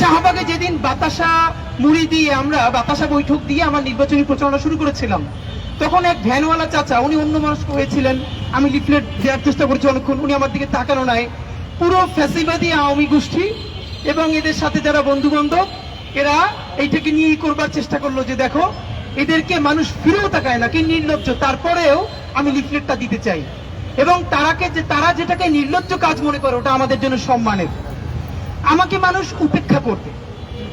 শাহবাগে যেদিন বাতাসা মুড়ি দিয়ে আমরা বাতাসা বৈঠক দিয়ে আমার নির্বাচনী প্রচারণা শুরু করেছিলাম, তখন এক ভ্যানওয়ালা চাচা, উনি অন্যমনস্ক হয়েছিলেন। আমি লিফলেট দেওয়ার চেষ্টা করছি অনেকক্ষণ, উনি আমার দিকে তাকানো নাই। পুরো ফ্যাসিবাদী আওয়ামী গোষ্ঠী এবং এদের সাথে যারা বন্ধু বান্ধব, এরা এইটাকে নিয়েই করবার চেষ্টা করলো যে দেখো এদেরকে মানুষ ফিরেও তাকায় না, কি নির্লজ্জ। তারপরেও আমি লিফলেটটা দিতে চাই, এবং তারা যেটাকে নির্লজ্জ কাজ মনে করে ওটা আমাদের জন্য সম্মানের। আমাকে মানুষ উপেক্ষা করবে,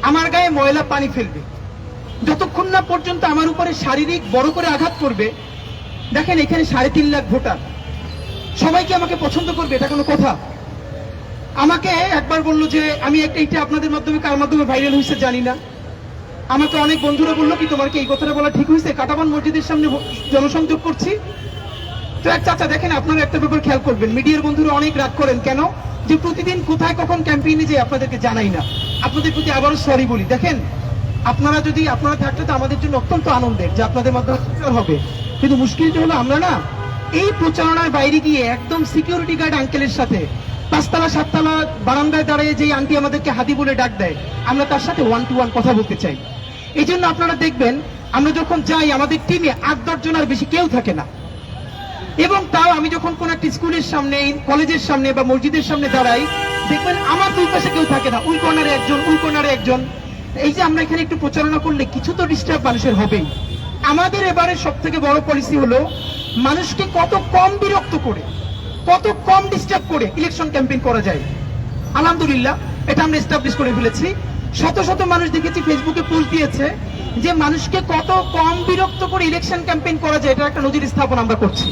আমার গায়ে ময়লা পানি ফেলবে, যতক্ষণ না পর্যন্ত আমার উপরে শারীরিক বড় করে আঘাত করবে। দেখেন এখানে 3.5 লাখ ভোটার, সবাইকে আমাকে পছন্দ করবে এটা কোনো কথা? আমাকে একবার বললো যে আমি এইটা আপনাদের মাধ্যমে কার মাধ্যমে ভাইরাল হয়েছে জানি না, আমাকে অনেক বন্ধুরা বললো কি তোমার কি এই কথাটা বলা ঠিক হয়েছে, কাটাবান মসজিদের সামনে জনসংযোগ করছি। তো এক চাচা দেখেন, আপনারা একটা ব্যাপার খেয়াল করবেন, মিডিয়ার বন্ধুরা অনেক রাগ করেন কেন, যে প্রতিদিন কোথায় কখন ক্যাম্পেইনে যে আপনাদেরকে জানাই না। আপনাদের প্রতি আবারও সরি বলি। দেখেন আপনারা থাকলে তো আমাদের জন্য অত্যন্ত আনন্দের যে আপনাদের মাধ্যমে প্রচার হবে, কিন্তু মুশকিলটা হলো আমরা না এই প্রচারণার বাইরে গিয়ে একদম সিকিউরিটি গার্ড আঙ্কেলের সাথে 5তলা 7তলা বারান্দায় দাঁড়িয়ে যে আন্টি আমাদেরকে হাদি বলে ডাক দেয়, আমরা তার সাথে 1 to 1 কথা বলতে চাই। এই জন্য আপনারা দেখবেন আমরা যখন যাই আমাদের টিমে 8-10 জন আর বেশি কেউ থাকে না, এবং তাও আমি যখন কোন একটা স্কুলের সামনে, কলেজের সামনে বা মসজিদের সামনে দাঁড়াই, দেখবেন আমার দুই পাশে কেউ থাকে না, ওই কর্নারে একজন, ওই কর্নারে একজন। এই যে আমরা এখানে একটু প্রচারণা করলে কিছু তো ডিস্টার্ব মানুষের হবেই। আমাদের এবারে সব থেকে বড় পলিসি হলো মানুষকে কত কম বিরক্ত করে, কত কম ডিস্টার্ব করে ইলেকশন ক্যাম্পেইন করা যায়। আলহামদুলিল্লাহ এটা আমরা এস্টাবলিশ করে ফেলেছি। শত শত মানুষ দেখেছি ফেসবুকে পোস্ট দিয়েছে যে মানুষকে কত কম বিরক্ত করে ইলেকশন ক্যাম্পেইন করা যায়, এটা একটা নজির স্থাপন আমরা করছি।